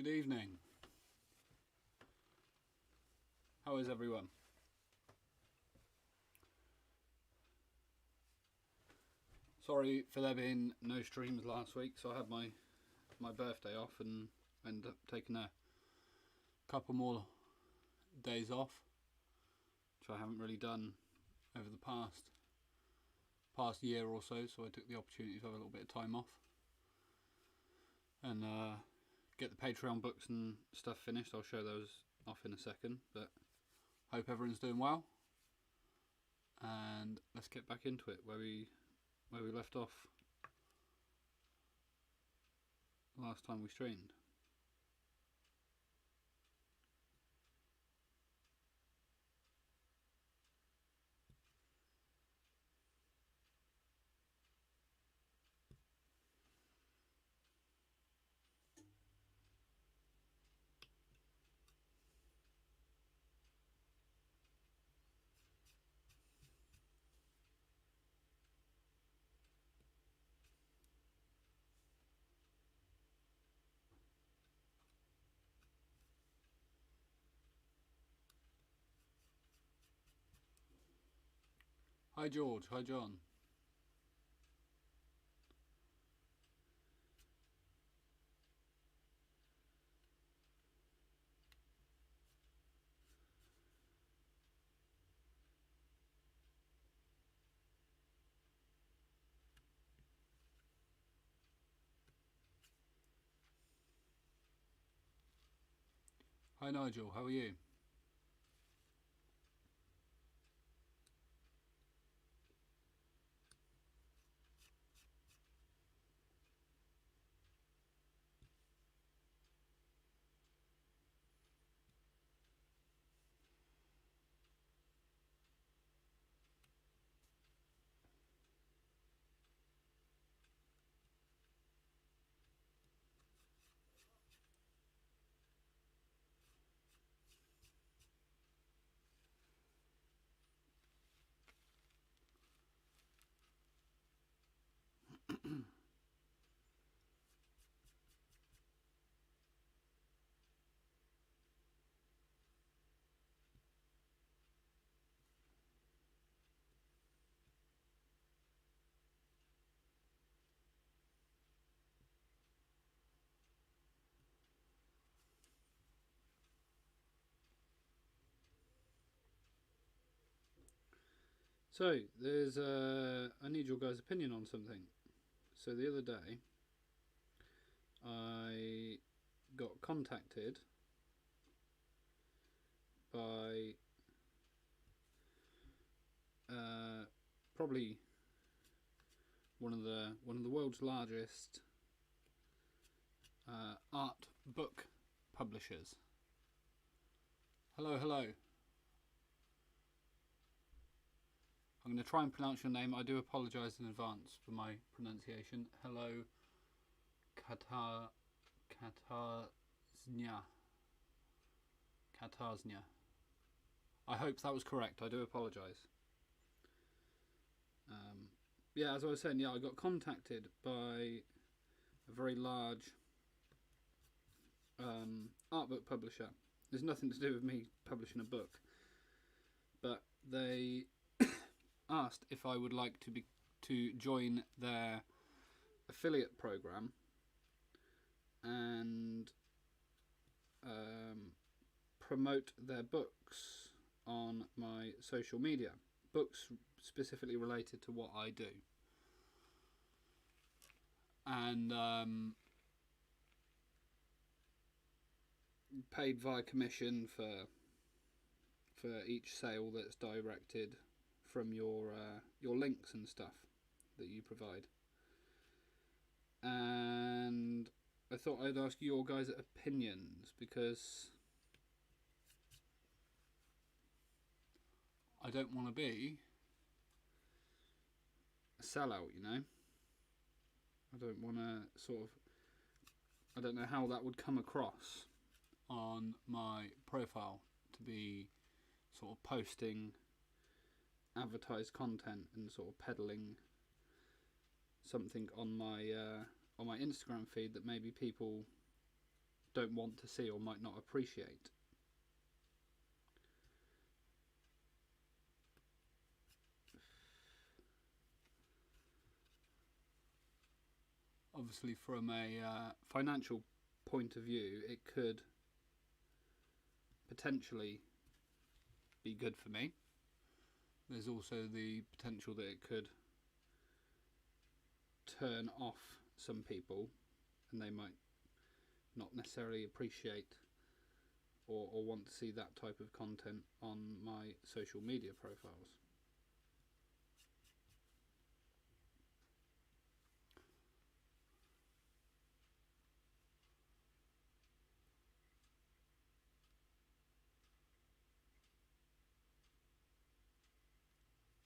Good evening. How is everyone? Sorry for there being no streams last week, so I had my birthday off and ended up taking a couple more days off, which I haven't really done over the past year or so, so I took the opportunity to have a little bit of time off and get the Patreon books and stuff finished. I'll show those off in a second, but hope everyone's doing well, and let's get back into it where we left off last time we streamed. Hi George, hi John. Hi Nigel, how are you? So, I need your guys' opinion on something. So the other day, I got contacted by probably one of the world's largest art book publishers. Hello, hello. I'm going to try and pronounce your name. I do apologise in advance for my pronunciation. Hello, Katarznia. I hope that was correct. I do apologise. Yeah, as I was saying, I got contacted by a very large art book publisher. There's nothing to do with me publishing a book, but they asked if I would like to join their affiliate program and promote their books on my social media. Books specifically related to what I do, and paid via commission for each sale that's directed from your links and stuff that you provide. And I thought I'd ask your guys' opinions, because I don't want to be a sellout, you know. I don't want to I don't know how that would come across on my profile, to be sort of posting advertised content and sort of peddling something on my Instagram feed that maybe people don't want to see or might not appreciate. Obviously, from a financial point of view, it could potentially be good for me. There's also the potential that it could turn off some people, and they might not necessarily appreciate or want to see that type of content on my social media profiles.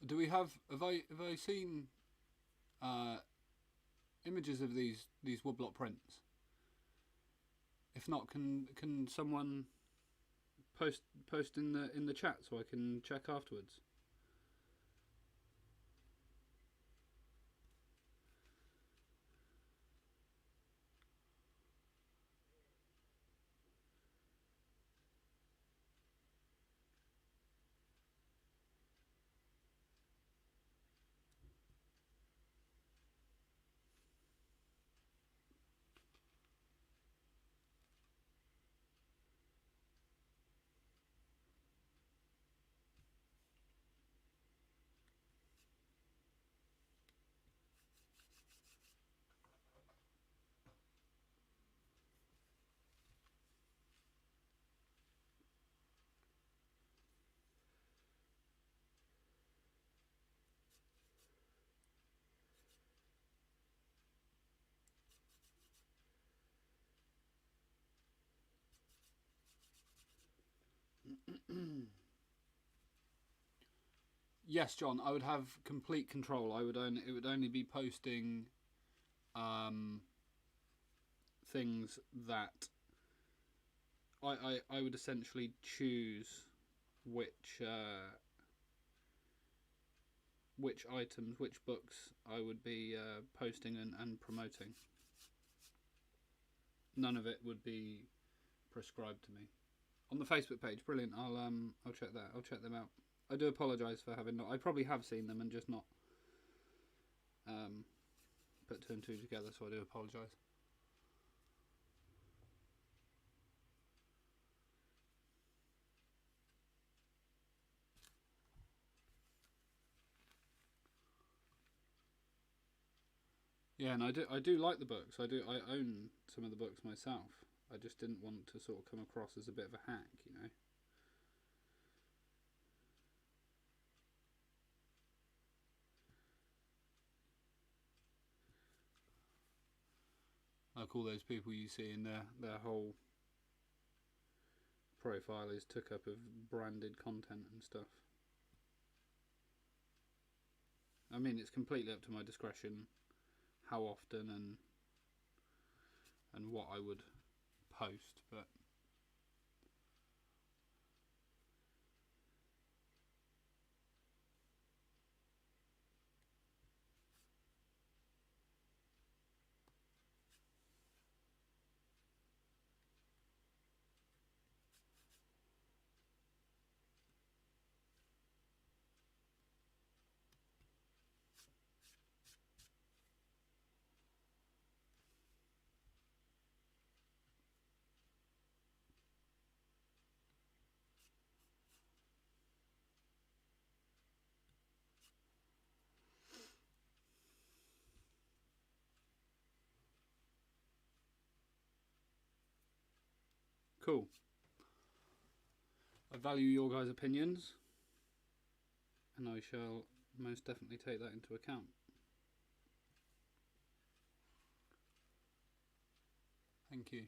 Do we have I seen images of these woodblock prints? If not, can someone post in the chat so I can check afterwards? Yes, John. I would have complete control. It would only be posting things that I would essentially choose which items, which books I would be posting and promoting. None of it would be prescribed to me. On the Facebook page, brilliant. I'll check that. I'll check them out. I do apologise for having not. I probably have seen them and just not put two and two together. So I do apologise. Yeah, and I do like the books. I own some of the books myself. I just didn't want to sort of come across as a bit of a hack, you know. Like all those people you see in their whole profile is took up of branded content and stuff. I mean, it's completely up to my discretion how often and what I would post, but cool. I value your guys' opinions, and I shall most definitely take that into account. Thank you.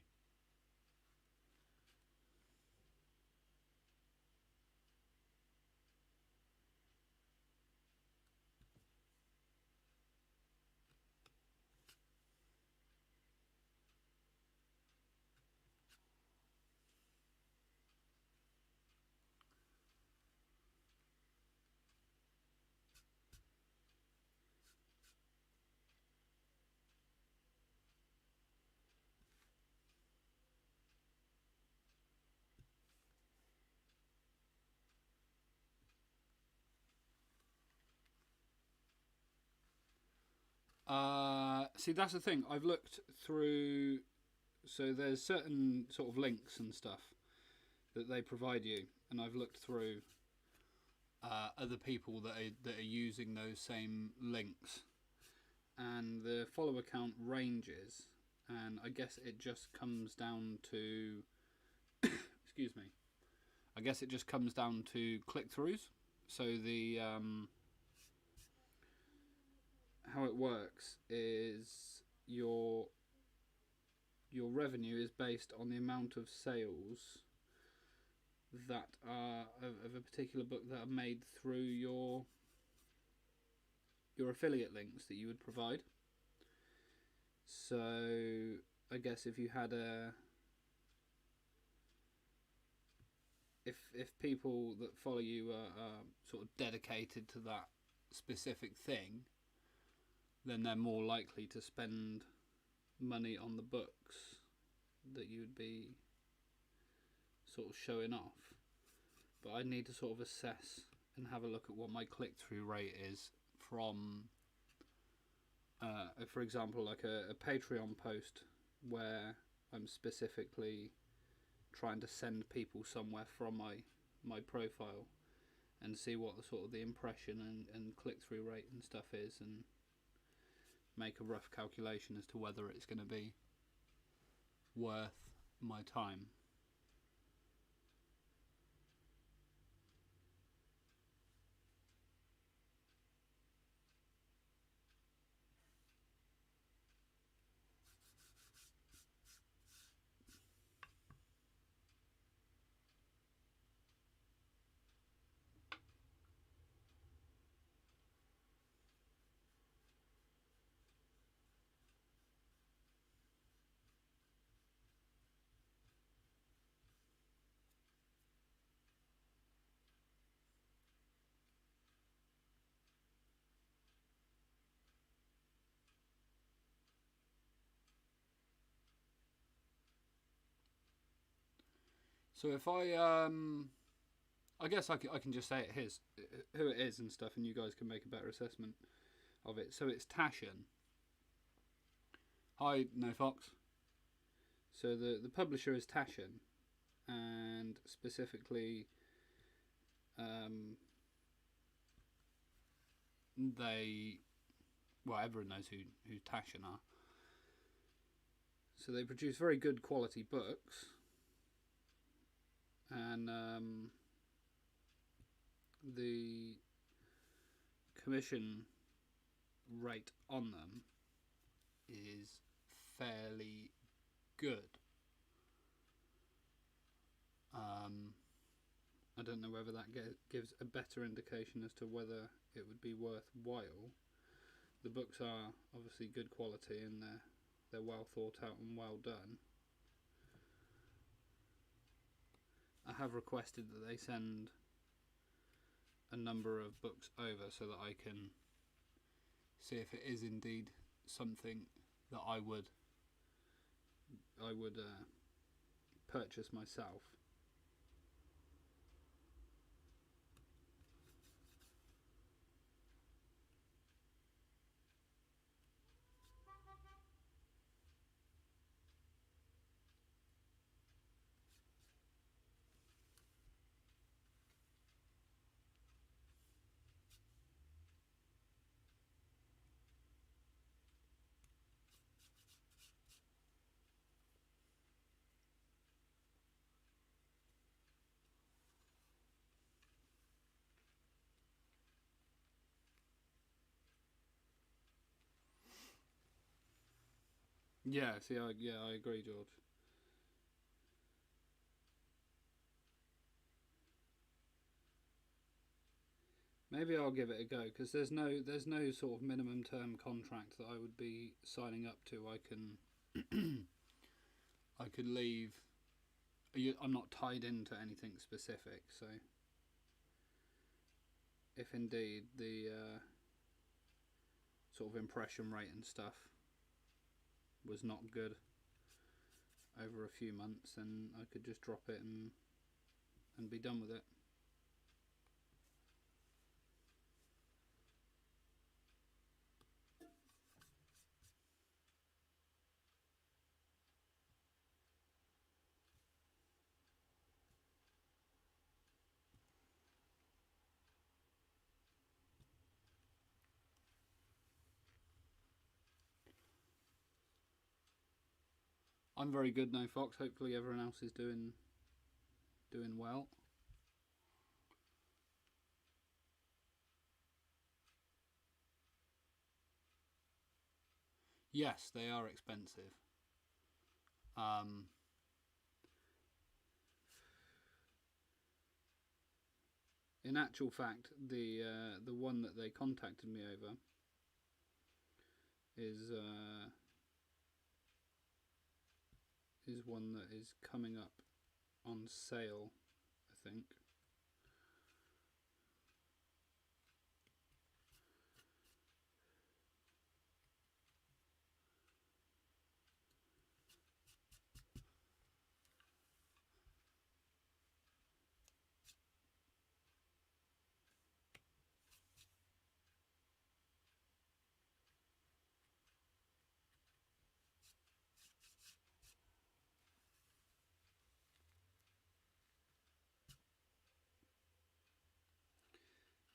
See, that's the thing. I've looked through. So there's certain sort of links and stuff that they provide you, and I've looked through other people that are using those same links, and the follower count ranges, and I guess it just comes down to excuse me. I guess it just comes down to click-throughs. So the how it works is your revenue is based on the amount of sales that are of a particular book that are made through your affiliate links that you would provide. So I guess if you had if people that follow you are sort of dedicated to that specific thing, then they're more likely to spend money on the books that you would be sort of showing off. But I need to sort of assess and have a look at what my click-through rate is from, for example, like a Patreon post where I'm specifically trying to send people somewhere from my profile, and see what the sort of the impression and click-through rate and stuff is, and make a rough calculation as to whether it's going to be worth my time. So if I guess I can just say it is who it is and stuff, and you guys can make a better assessment of it. So it's Taschen. Hi, No Fox. So the publisher is Taschen, and specifically, everyone knows who Taschen are. So they produce very good quality books, and the commission rate on them is fairly good. I don't know whether that gives a better indication as to whether it would be worthwhile. The books are obviously good quality, and they're well thought out and well done. I have requested that they send a number of books over so that I can see if it is indeed something that I would purchase myself. Yeah, see, I agree, George. Maybe I'll give it a go, because there's no sort of minimum term contract that I would be signing up to. I could leave. I'm not tied into anything specific, so if indeed the sort of impression rate and stuff was not good over a few months, then I could just drop it and be done with it. I'm very good, no Fox. Hopefully everyone else is doing well. Yes, they are expensive. In actual fact, the one that they contacted me over is one that is coming up on sale, I think.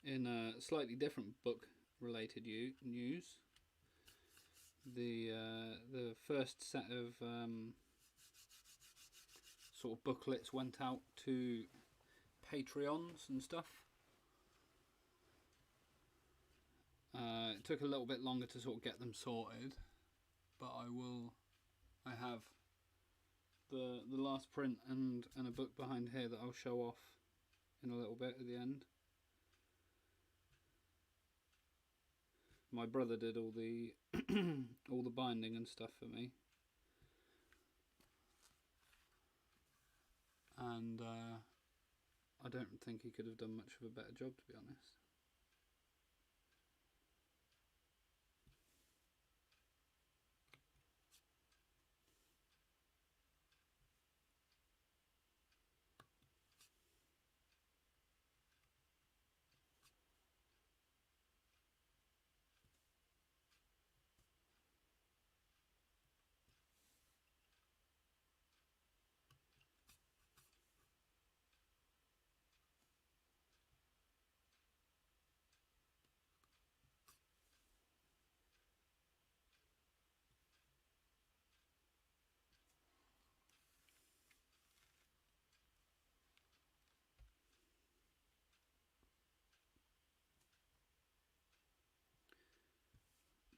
In a slightly different book-related news, the first set of sort of booklets went out to Patreons and stuff. It took a little bit longer to sort of get them sorted, but I have the last print and a book behind here that I'll show off in a little bit at the end. My brother did all the all the binding and stuff for me, and I don't think he could have done much of a better job, to be honest.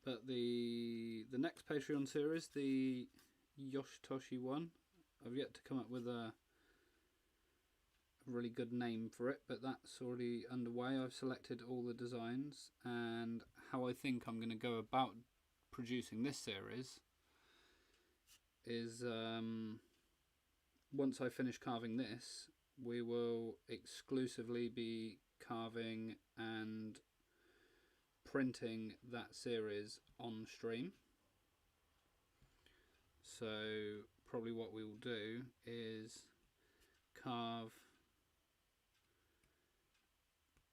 But the next Patreon series, the Yoshitoshi one, I've yet to come up with a really good name for it, but that's already underway. I've selected all the designs, and how I think I'm going to go about producing this series is once I finish carving this, we will exclusively be carving and printing that series on stream. So probably what we will do is carve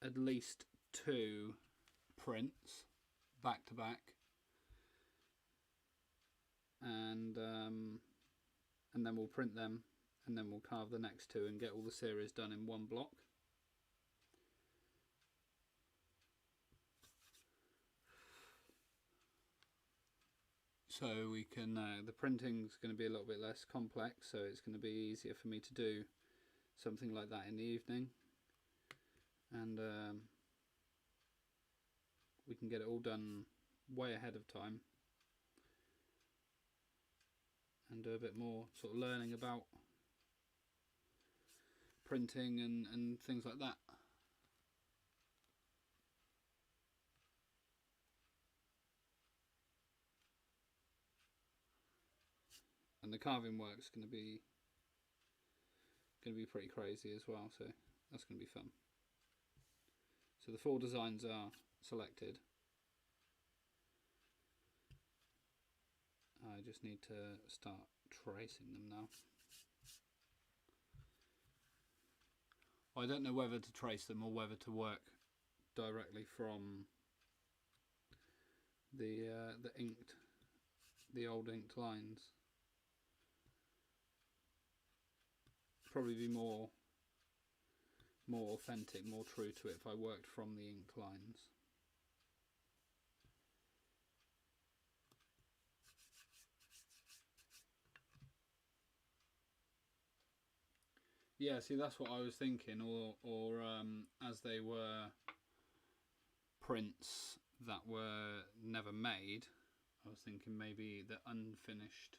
at least 2 prints back to back, and then we'll print them, and then we'll carve the next 2 and get all the series done in one block. So we can, the printing's going to be a little bit less complex, so it's going to be easier for me to do something like that in the evening, and we can get it all done way ahead of time and do a bit more sort of learning about printing and things like that. And the carving work's going to be pretty crazy as well, so that's going to be fun. So the 4 designs are selected. I just need to start tracing them now. I don't know whether to trace them or whether to work directly from the old inked lines. Probably be more authentic, more true to it if I worked from the inked lines. Yeah, see, that's what I was thinking. Or as they were prints that were never made, I was thinking maybe the unfinished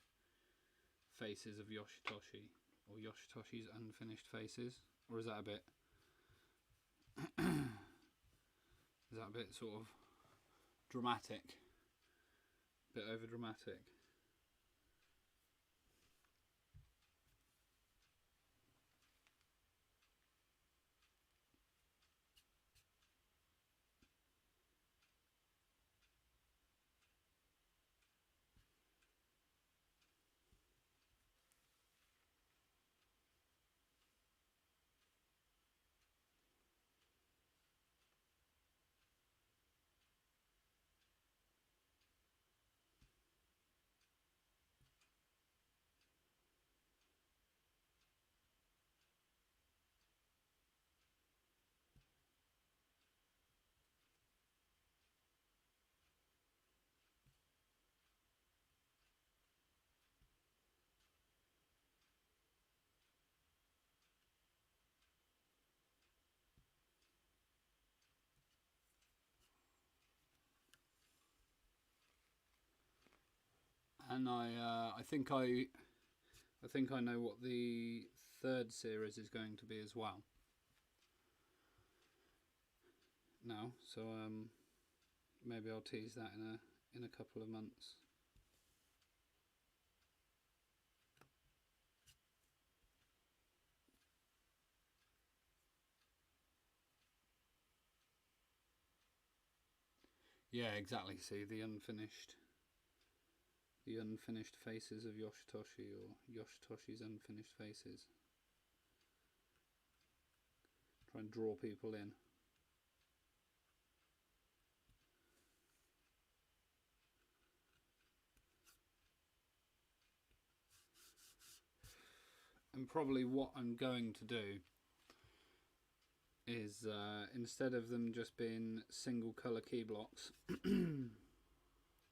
faces of Yoshitoshi, or Yoshitoshi's unfinished faces. Or is that a bit? Is that a bit sort of dramatic? A bit over dramatic. And I think I know what the third series is going to be as well. Now, so maybe I'll tease that in a couple of months. Yeah, exactly. See the unfinished faces of Yoshitoshi, or Yoshitoshi's unfinished faces. Try and draw people in. And probably what I'm going to do is instead of them just being single colour key blocks,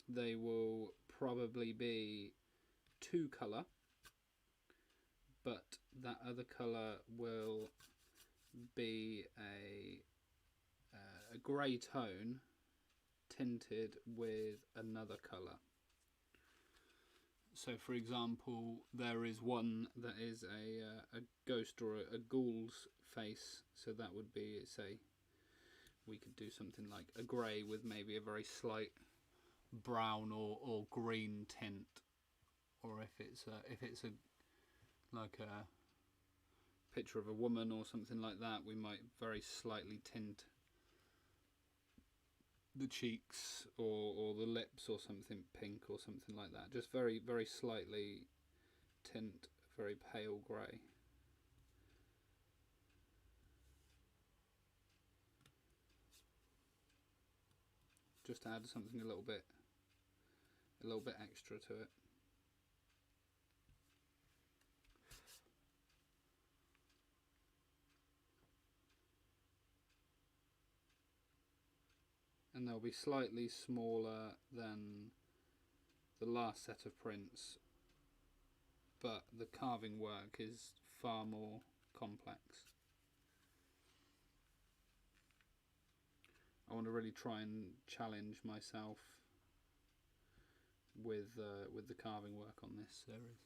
they will probably be 2 colour, but that other colour will be a grey tone tinted with another colour. So, for example, there is one that is a ghost or a ghoul's face. So that would be, say, we could do something like a grey with maybe a very slight brown or green tint. Or if it's a like a picture of a woman or something like that, we might very slightly tint the cheeks or the lips or something pink or something like that. Just very, very slightly tint very pale grey. Just to add something a little bit extra to it. And they'll be slightly smaller than the last set of prints, but the carving work is far more complex. I want to really try and challenge myself with the carving work on this series.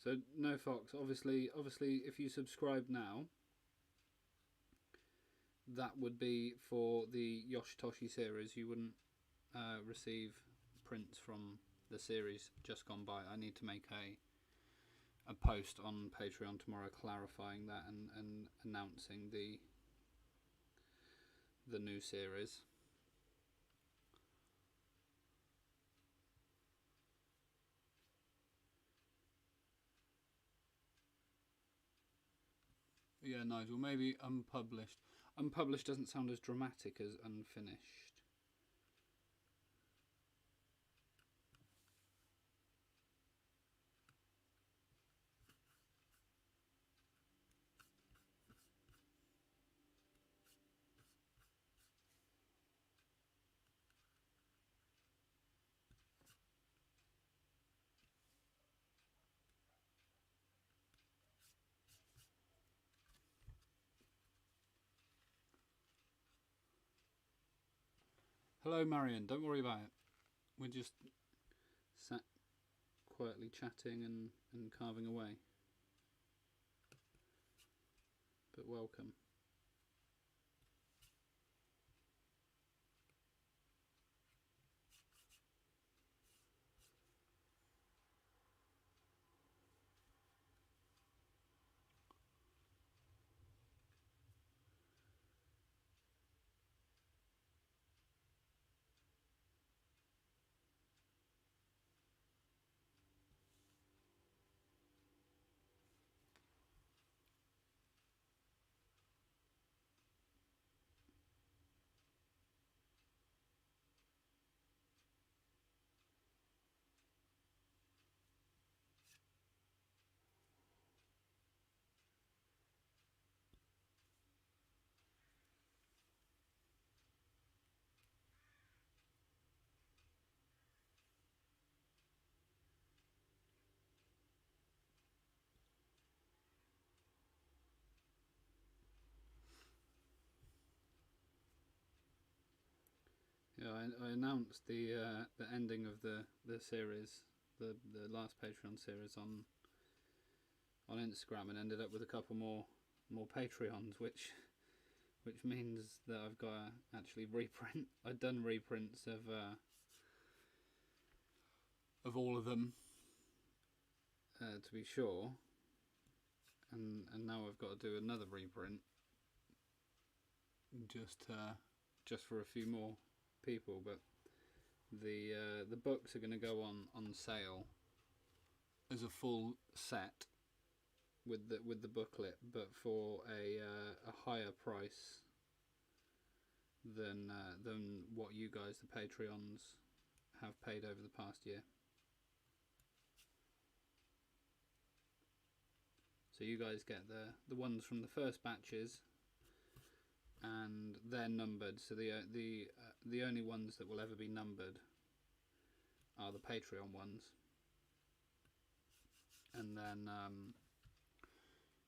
So no Fox. Obviously, if you subscribe now, that would be for the Yoshitoshi series. You wouldn't receive prints from the series just gone by. I need to make a post on Patreon tomorrow clarifying that and announcing the new series. Yeah, Nigel, maybe unpublished. Unpublished doesn't sound as dramatic as unfinished. Hello, Marion. Don't worry about it. We're just sat quietly chatting and carving away. But welcome. Yeah, I announced the ending of the series, the last Patreon series on Instagram, and ended up with a couple more Patreons, which means that I've got to actually reprint. I'd done reprints of all of them, to be sure, and now I've got to do another reprint just for a few more people. But the books are going to go on sale as a full set with the booklet, but for a higher price than what you guys, the Patreons, have paid over the past year. So you guys get the ones from the first batches, and they're numbered. So the only ones that will ever be numbered are the Patreon ones, and then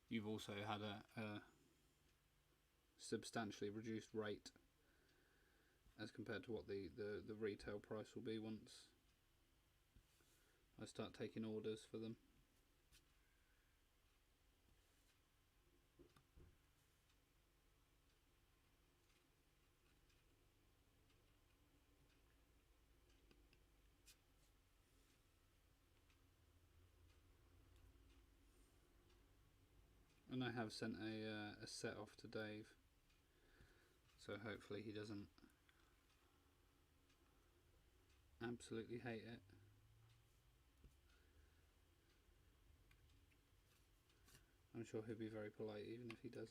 you've also had a substantially reduced rate as compared to what the retail price will be once I start taking orders for them. And I have sent a set off to Dave, so hopefully he doesn't absolutely hate it. I'm sure he'll be very polite even if he does.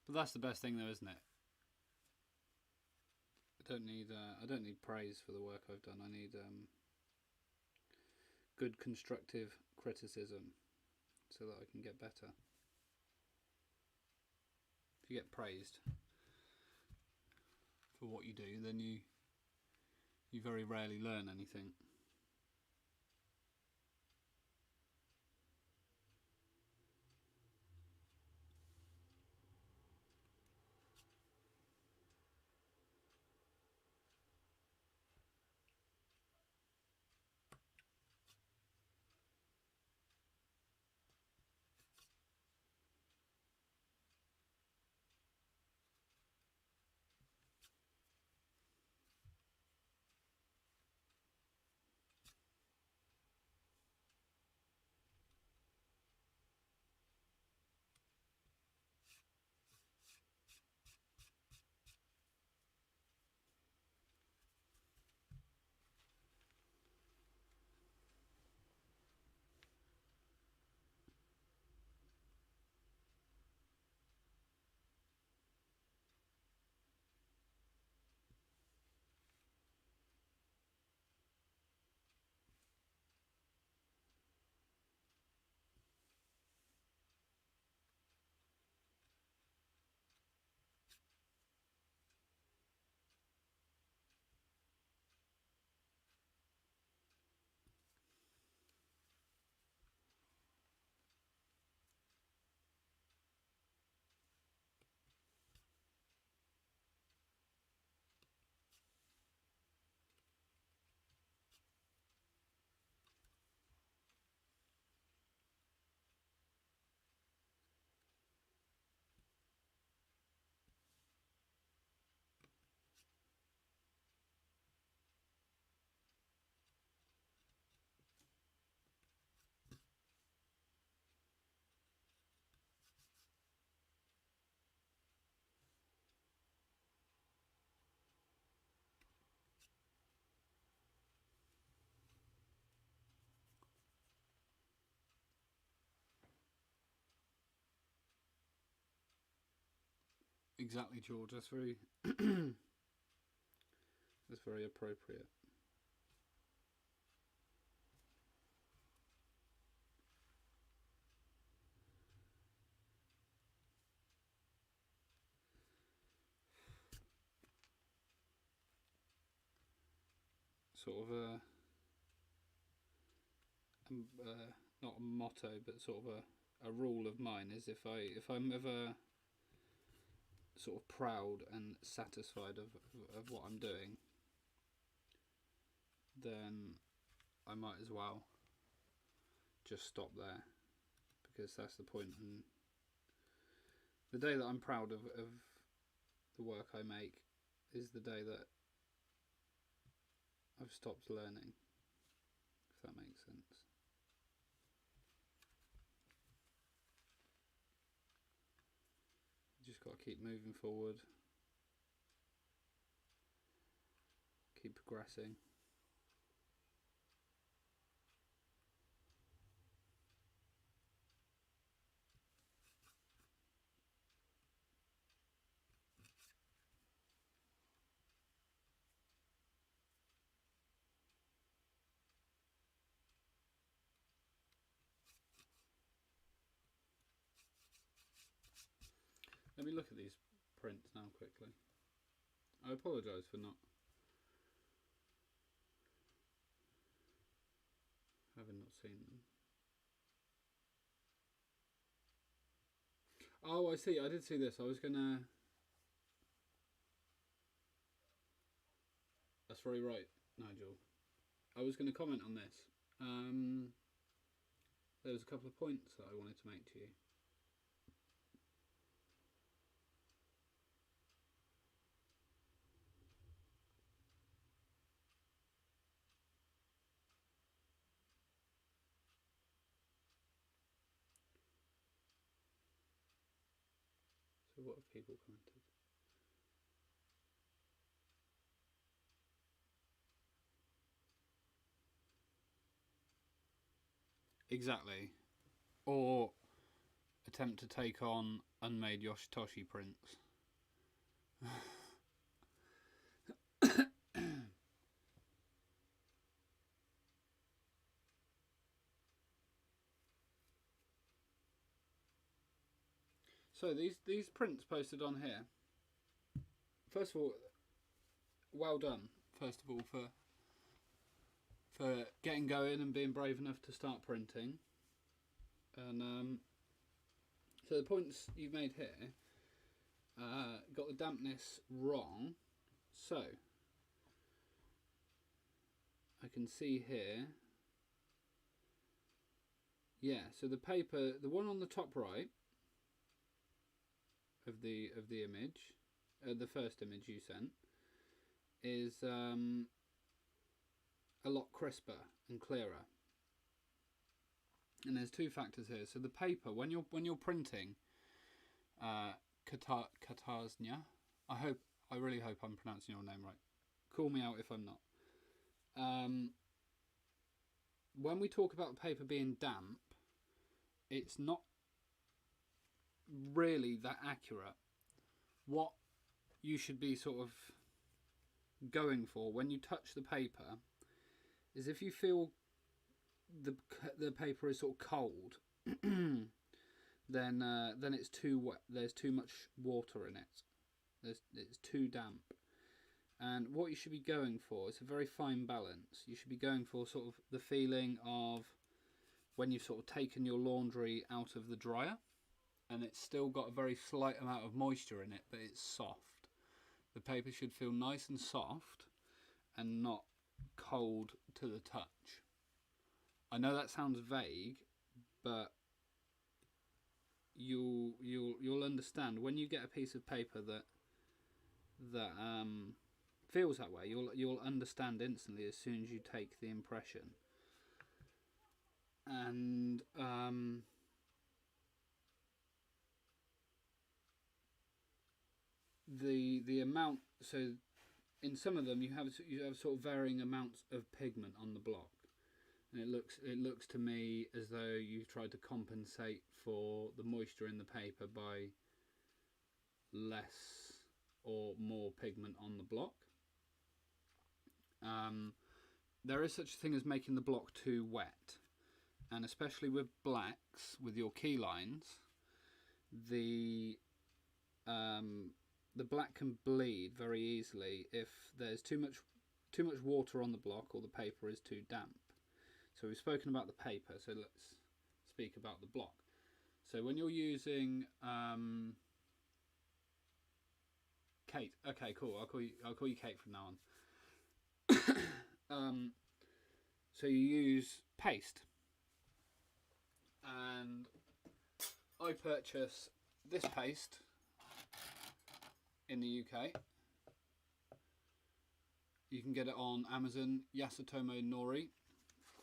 But that's the best thing, though, isn't it? I don't need praise for the work I've done. I need good constructive criticism so that I can get better. If you get praised for what you do, then you very rarely learn anything. Exactly, George. That's very that's very appropriate. Sort of not a motto, but sort of a rule of mine is if I'm ever sort of proud and satisfied of what I'm doing, then I might as well just stop there, because that's the point. And the day that I'm proud of the work I make is the day that I've stopped learning, if that makes sense. You just got to keep moving forward, keep progressing. Let me look at these prints now quickly. I apologise for not having not seen them. Oh, I see. I did see this. I was gonna. That's very right, Nigel. I was going to comment on this. There was a couple of points that I wanted to make to you. So what have people commented? Exactly. Or attempt to take on unmade Yoshitoshi prints. So these prints posted on here. First of all, well done. First of all, for getting going and being brave enough to start printing. And so the points you've made here, got the dampness wrong. So I can see here. Yeah. So the paper, the one on the top right of the image, the first image you sent, is a lot crisper and clearer. And there's two factors here. So the paper, when you're printing Katarzyna, I really hope I'm pronouncing your name right. Call me out if I'm not. When we talk about the paper being damp, it's not really that accurate. What you should be sort of going for when you touch the paper is if you feel the paper is sort of cold, then it's too wet. There's too much water in it. It's too damp. And what you should be going for is a very fine balance. You should be going for sort of the feeling of when you've sort of taken your laundry out of the dryer and it's still got a very slight amount of moisture in it, but it's soft. The paper should feel nice and soft and not cold to the touch. I know that sounds vague, but you'll understand when you get a piece of paper that feels that way. You'll understand instantly as soon as you take the impression. And the amount, so in some of them you have sort of varying amounts of pigment on the block, and it looks to me as though you've tried to compensate for the moisture in the paper by less or more pigment on the block. There is such a thing as making the block too wet, and especially with blacks, with your key lines, the black can bleed very easily if there's too much water on the block or the paper is too damp. So we've spoken about the paper, so let's speak about the block. So when you're using Kate, okay, cool. I'll call you Kate from now on. So you use paste, and I purchase this paste in the UK. You can get it on Amazon, Yasutomo Nori,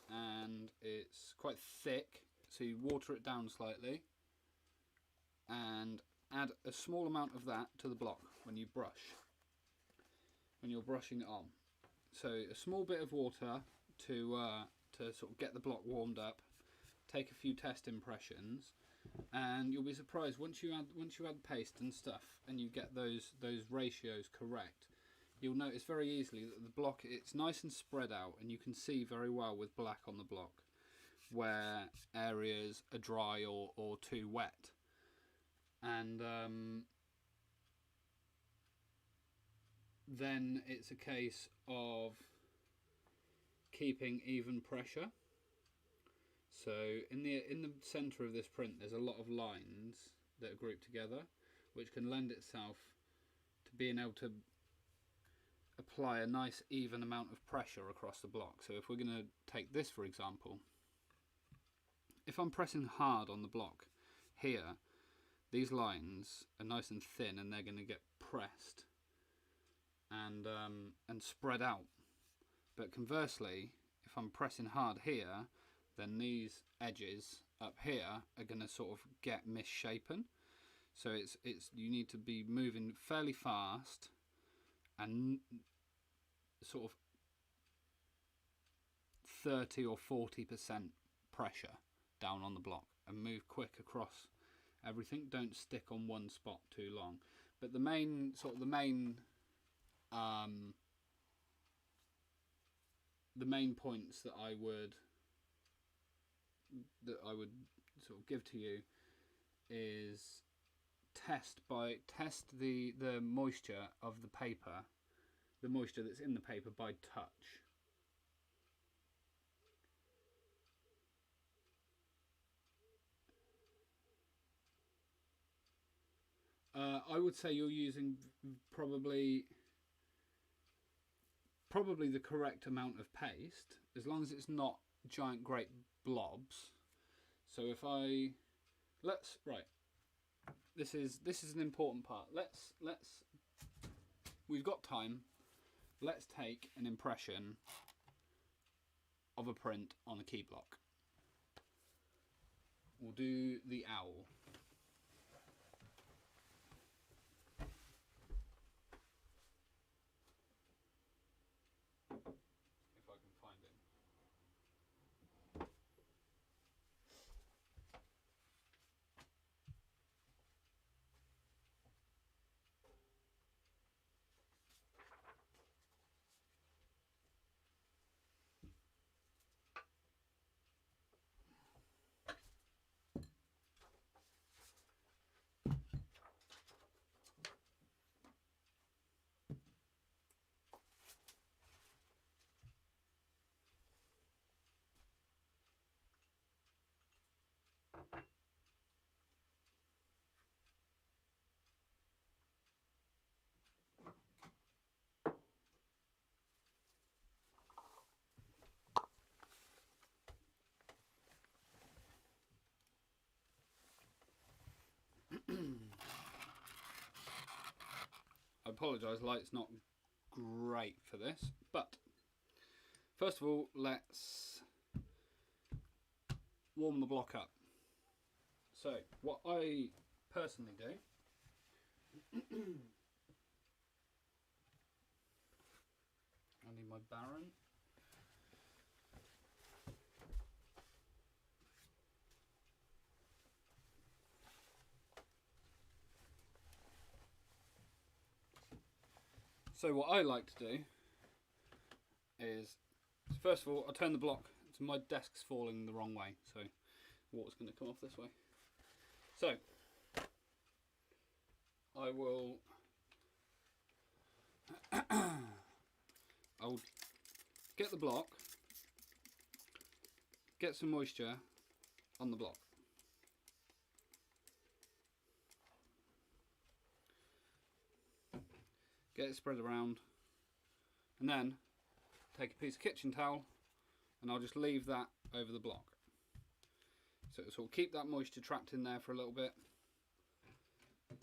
and it's quite thick, so you water it down slightly and add a small amount of that to the block when you're brushing it on. So a small bit of water to sort of get the block warmed up, take a few test impressions, and you'll be surprised once you add paste and stuff and you get those ratios correct. You'll notice very easily that the block, it's nice and spread out, and you can see very well with black on the block where areas are dry or too wet. And then it's a case of keeping even pressure. So in the centre of this print there's a lot of lines that are grouped together, which can lend itself to being able to apply a nice even amount of pressure across the block. So if we're going to take this for example, if I'm pressing hard on the block here, these lines are nice and thin and they're going to get pressed and spread out. But conversely, if I'm pressing hard here, then these edges up here are going to sort of get misshapen. So it's you need to be moving fairly fast and sort of 30 or 40% pressure down on the block and move quick across everything. Don't stick on one spot too long. But the main points that I would sort of give to you is test the moisture of the paper, the moisture that's in the paper by touch. I would say you're using probably the correct amount of paste, as long as it's not giant great blobs. So if this is an important part. We've got time. Let's take an impression of a print on a key block. We'll do the owl. If I can find it. I apologise, light's not great for this, but first of all, let's warm the block up. So, what I personally do, I need my Baron. So what I like to do is, first of all, I turn the block. So my desk's falling the wrong way, so water's going to come off this way. So I will get the block, get some moisture on the block. Get it spread around, and then take a piece of kitchen towel and I'll just leave that over the block. So it'll sort of keep that moisture trapped in there for a little bit,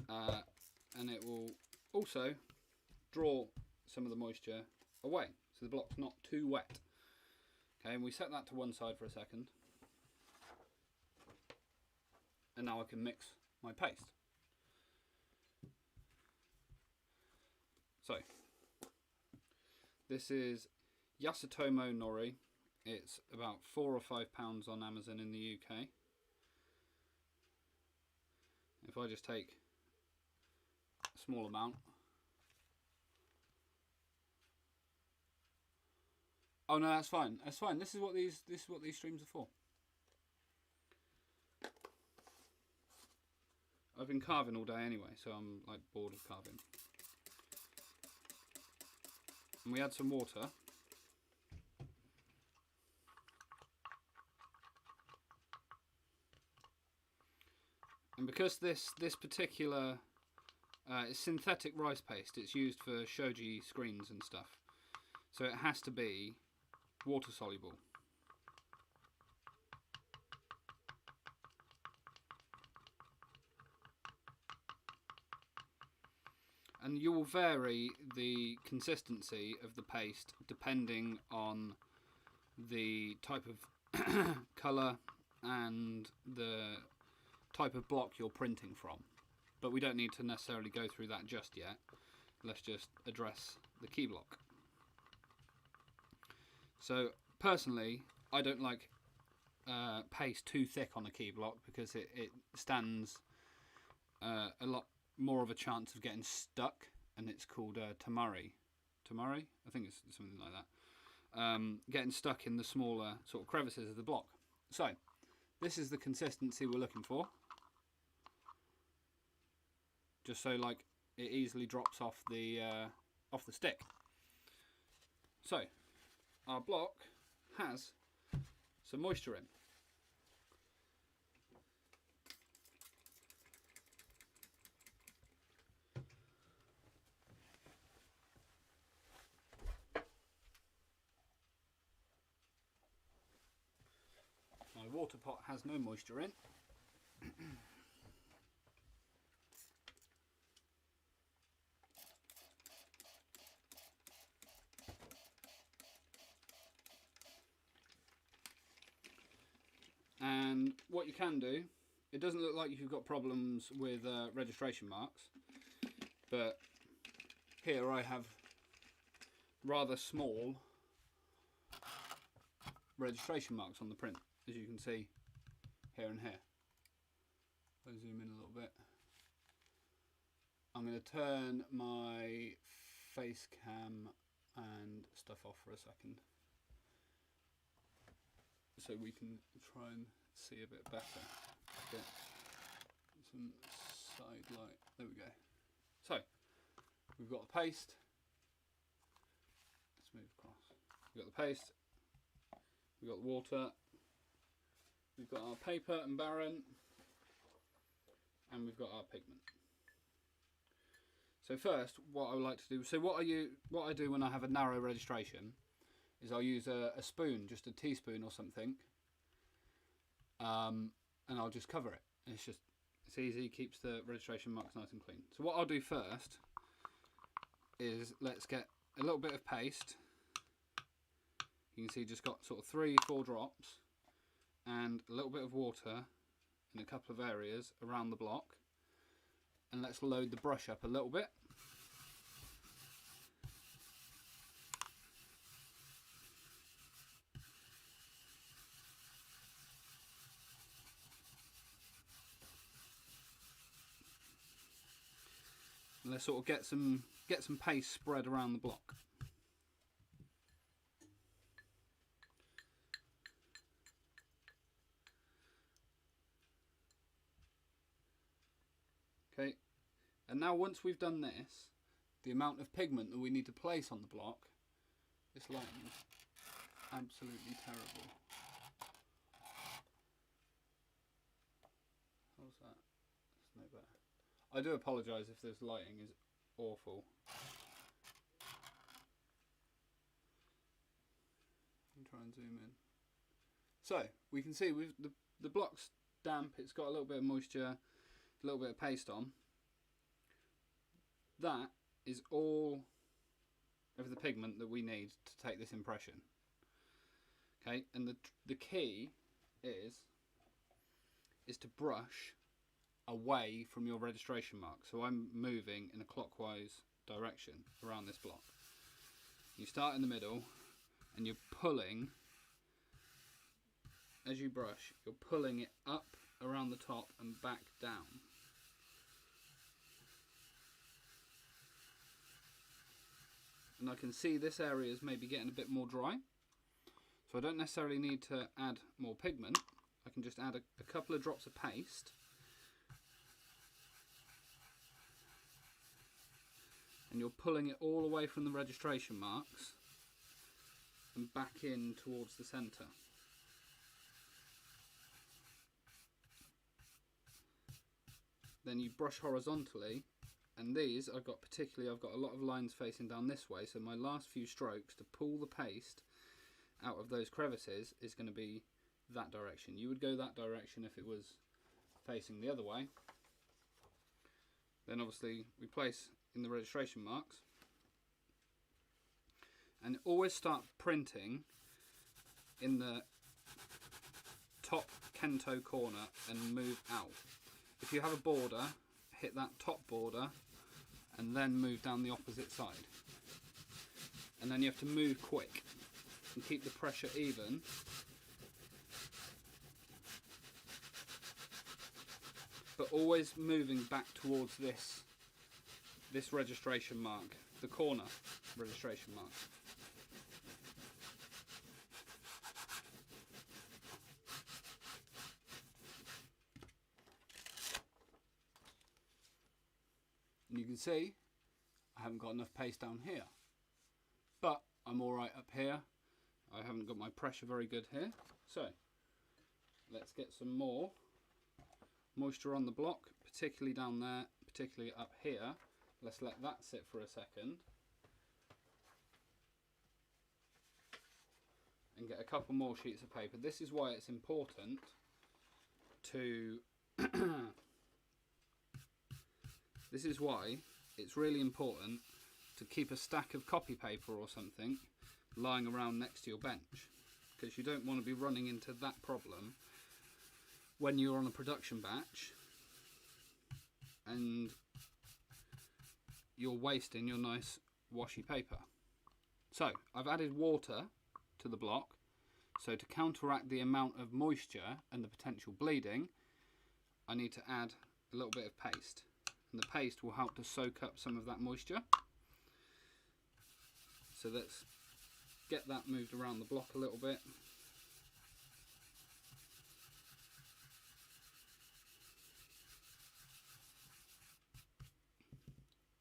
and it will also draw some of the moisture away, so the block's not too wet. Okay, and we set that to one side for a second, and now I can mix my paste. So, this is Yasutomo nori. It's about £4 or £5 on Amazon in the UK. If I just take a small amount. Oh no, that's fine. That's fine. This is what these streams are for. I've been carving all day anyway, so I'm like bored of carving. And we add some water. And because this particular is synthetic rice paste, it's used for shoji screens and stuff, so it has to be water soluble. And you will vary the consistency of the paste depending on the type of colour and the type of block you're printing from. But we don't need to necessarily go through that just yet. Let's just address the key block. So personally, I don't like paste too thick on a key block because it stands a lot more of a chance of getting stuck, and it's called tamari. Tamari? I think it's something like that. Getting stuck in the smaller sort of crevices of the block. So, this is the consistency we're looking for. Just so like it easily drops off the stick. So, our block has some moisture in. My water pot has no moisture in. And what you can do, it doesn't look like you've got problems with registration marks, but here I have rather small registration marks on the print, as you can see here and here. If I zoom in a little bit, I'm going to turn my face cam and stuff off for a second so we can try and see a bit better. Get some side light. There we go. So we've got the paste. Let's move across. We've got the paste. We've got the water. We've got our paper and baron, and we've got our pigment. So first, what I would like to do. So what I do when I have a narrow registration is I'll use a spoon, just a teaspoon or something, and I'll just cover it. It's easy, keeps the registration marks nice and clean. So what I'll do first is let's get a little bit of paste. You can see just got sort of 3-4 drops and a little bit of water in a couple of areas around the block, and let's load the brush up a little bit. And let's sort of get some paste spread around the block. Okay, and now once we've done this, the amount of pigment that we need to place on the block, this lighting is absolutely terrible. How's that? That's no better. I do apologise if this lighting is awful. I'll try and zoom in. So we can see the block's damp. It's got a little bit of moisture, a little bit of paste on. That is all of the pigment that we need to take this impression. Okay, and the key is to brush away from your registration mark. So I'm moving in a clockwise direction around this block. You start in the middle and you're pulling, as you brush, you're pulling it up around the top and back down. And I can see this area is maybe getting a bit more dry, so I don't necessarily need to add more pigment. I can just add a couple of drops of paste, and you're pulling it all away from the registration marks and back in towards the centre. Then you brush horizontally, and these I've got a lot of lines facing down this way, so my last few strokes to pull the paste out of those crevices is going to be that direction. You would go that direction if it was facing the other way. Then obviously we place in the registration marks, and always start printing in the top Kento corner and move out. If you have a border, hit that top border and then move down the opposite side. And then you have to move quick and keep the pressure even. but always moving back towards this registration mark, the corner registration mark. And you can see I haven't got enough paste down here, but I'm alright up here. I haven't got my pressure very good here, so let's get some more moisture on the block, particularly down there, particularly up here. Let's let that sit for a second and get a couple more sheets of paper. This is why it's important to this is why it's really important to keep a stack of copy paper or something lying around next to your bench, because you don't want to be running into that problem when you're on a production batch and you're wasting your nice washy paper. So I've added water to the block, so to counteract the amount of moisture and the potential bleeding, I need to add a little bit of paste, and the paste will help to soak up some of that moisture. So let's get that moved around the block a little bit.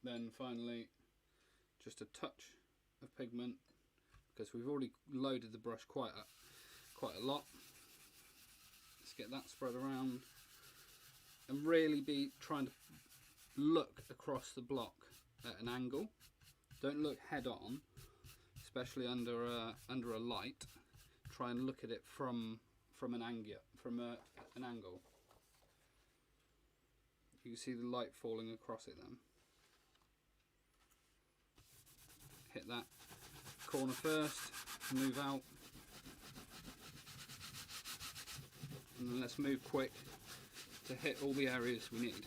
Then finally just a touch of pigment, because we've already loaded the brush quite a lot. Let's get that spread around and really be trying to look across the block at an angle. Don't look head on, especially under a light. Try and look at it from an angle. You can see the light falling across it then. Hit that corner first, move out, and then let's move quick to hit all the areas we need.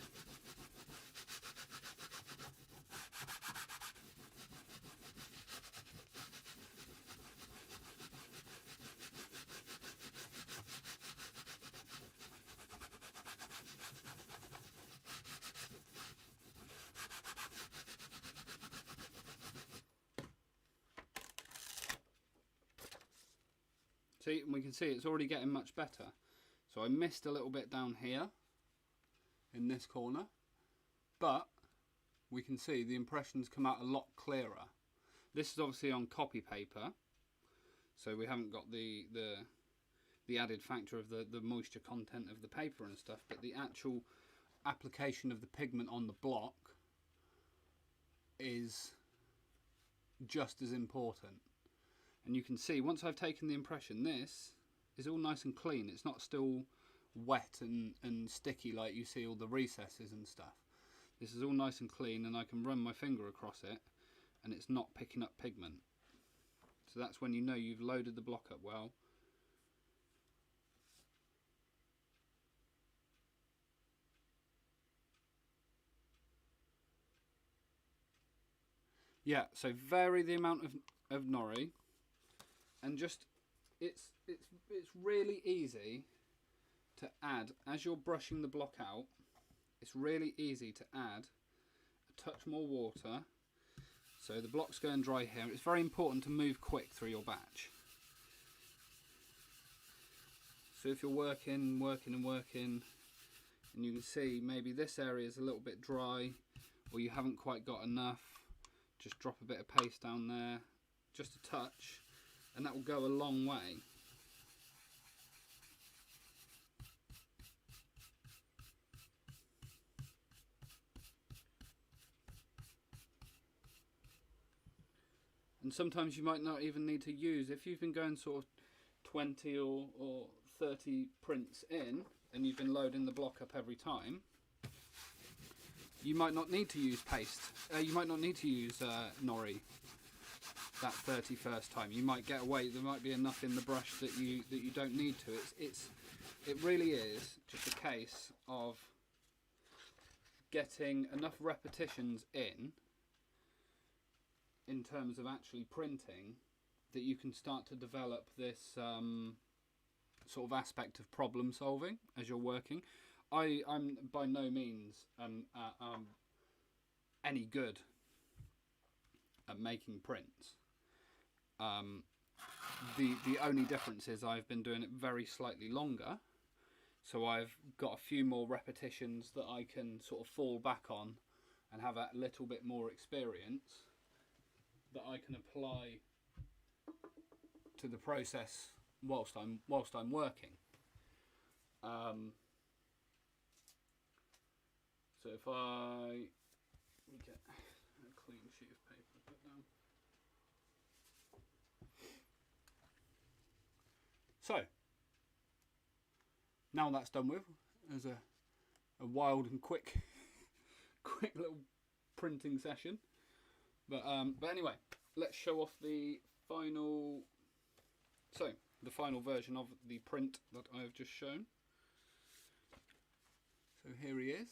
See, and we can see it's already getting much better. So I missed a little bit down here in this corner, but we can see the impressions come out a lot clearer. This is obviously on copy paper, so we haven't got the added factor of the moisture content of the paper and stuff, but the actual application of the pigment on the block is just as important. And you can see once I've taken the impression, this is all nice and clean. It's not still wet and sticky like you see all the recesses and stuff. This is all nice and clean, and I can run my finger across it and it's not picking up pigment. So that's when you know you've loaded the block up well. Yeah, so vary the amount of nori. And just, it's really easy to add, as you're brushing the block out, it's really easy to add a touch more water. So the block's going dry here. It's very important to move quick through your batch. So if you're working, and you can see maybe this area is a little bit dry, or you haven't quite got enough, just drop a bit of paste down there, just a touch. And that will go a long way. And sometimes you might not even need to use, if you've been going sort of 20 or 30 prints in, and you've been loading the block up every time, you might not need to use paste. You might not need to use nori that 31st time. You might get away. There might be enough in the brush that you don't need to. It really is just a case of getting enough repetitions in terms of actually printing, that you can start to develop this sort of aspect of problem solving as you're working. I'm by no means any good at making prints. The only difference is I've been doing it very slightly longer, so I've got a few more repetitions that I can sort of fall back on and have a little bit more experience that I can apply to the process whilst I'm working. So if I get a clean sheet of paper to put down. So now that's done with, as a wild and quick little printing session. But anyway, let's show off the final version of the print that I've just shown. So here he is.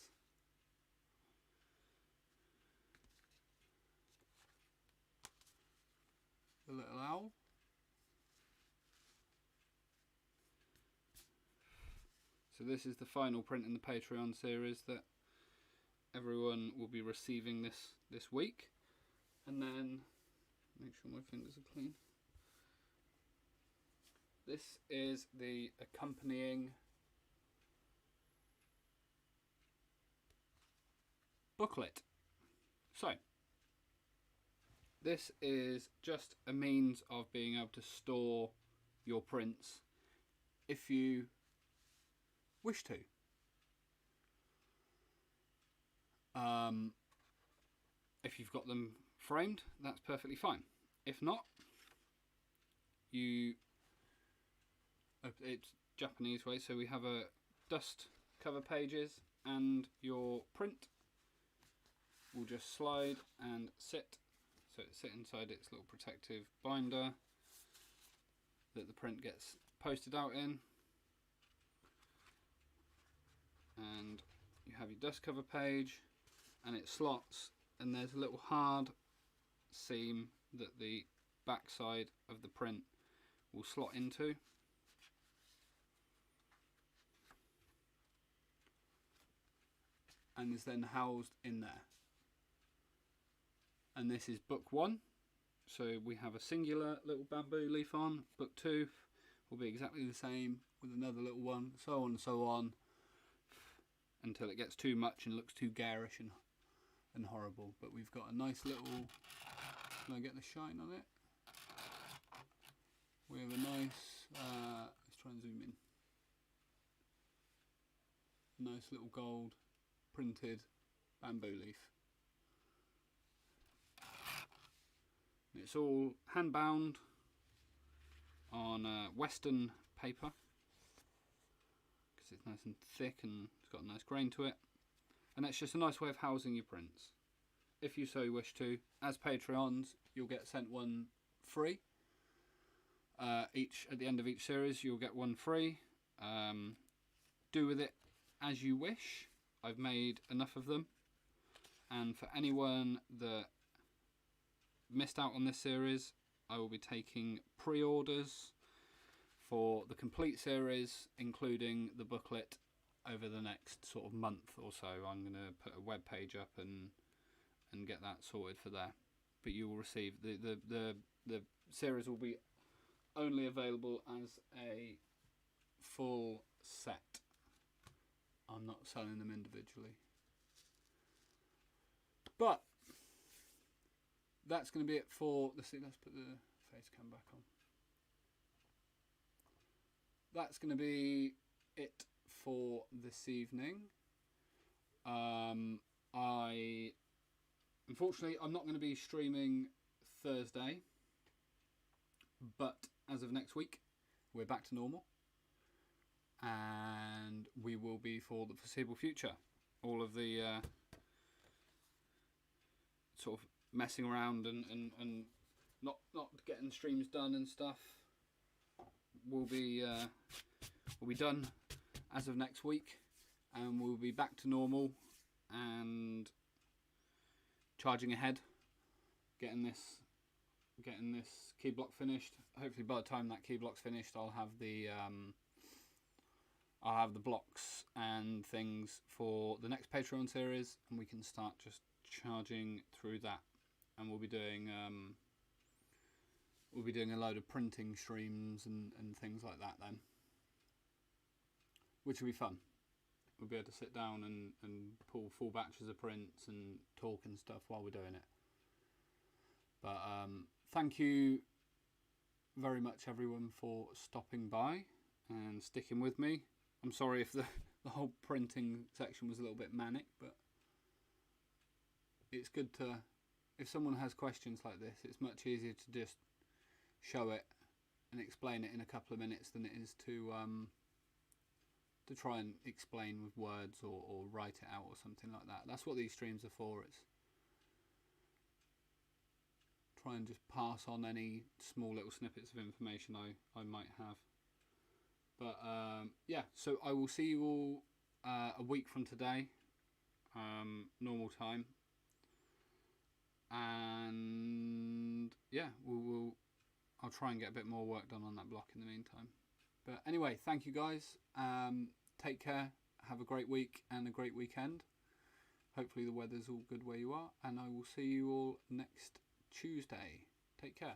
The little owl. So this is the final print in the Patreon series that everyone will be receiving this week. And then, make sure my fingers are clean. This is the accompanying booklet. So, this is just a means of being able to store your prints if you wish to. If you've got them framed, that's perfectly fine. If not, it's Japanese way, so we have a dust cover pages, and your print will just slide and sit. So it sit inside its little protective binder that the print gets posted out in. And you have your dust cover page, and it slots, and there's a little hard seam that the back side of the print will slot into. And is then housed in there. And this is book 1, so we have a singular little bamboo leaf on. Book 2 will be exactly the same with another little one, so on and so on, until it gets too much and looks too garish and horrible. But we've got a nice little, can I get the shine on it? We have a nice, let's try and zoom in. A nice little gold printed bamboo leaf. It's all hand bound on Western paper because it's nice and thick and it's got a nice grain to it, and it's just a nice way of housing your prints. If you so wish to, as Patreons, you'll get sent one free. At the end of each series, you'll get one free. Do with it as you wish. I've made enough of them, and for anyone that missed out on this series, I will be taking pre-orders for the complete series, including the booklet, over the next sort of month or so. I'm going to put a web page up and get that sorted for there. But you will receive the series will be only available as a full set. I'm not selling them individually. But that's going to be it for let's put the face cam back on. That's going to be it for this evening. Unfortunately, I'm not going to be streaming Thursday, but as of next week, we're back to normal, and we will be for the foreseeable future. All of the sort of messing around and not getting streams done and stuff will be done as of next week, and we'll be back to normal and charging ahead, getting this key block finished. Hopefully by the time that key block's finished, I'll I'll have the blocks and things for the next Patreon series, and we can start just charging through that. And we'll be doing a load of printing streams and things like that then, which will be fun. We'll be able to sit down and pull full batches of prints and talk and stuff while we're doing it. But thank you very much everyone for stopping by and sticking with me. I'm sorry if the whole printing section was a little bit manic, but it's good to, if someone has questions like this, it's much easier to just show it and explain it in a couple of minutes than it is to try and explain with words or write it out or something like that. That's what these streams are for. It's try and just pass on any small little snippets of information I might have. But yeah, so I will see you all a week from today, normal time, and yeah, I'll try and get a bit more work done on that block in the meantime. But anyway, thank you guys. Take care. Have a great week and a great weekend. Hopefully the weather's all good where you are, and I will see you all next Tuesday. Take care.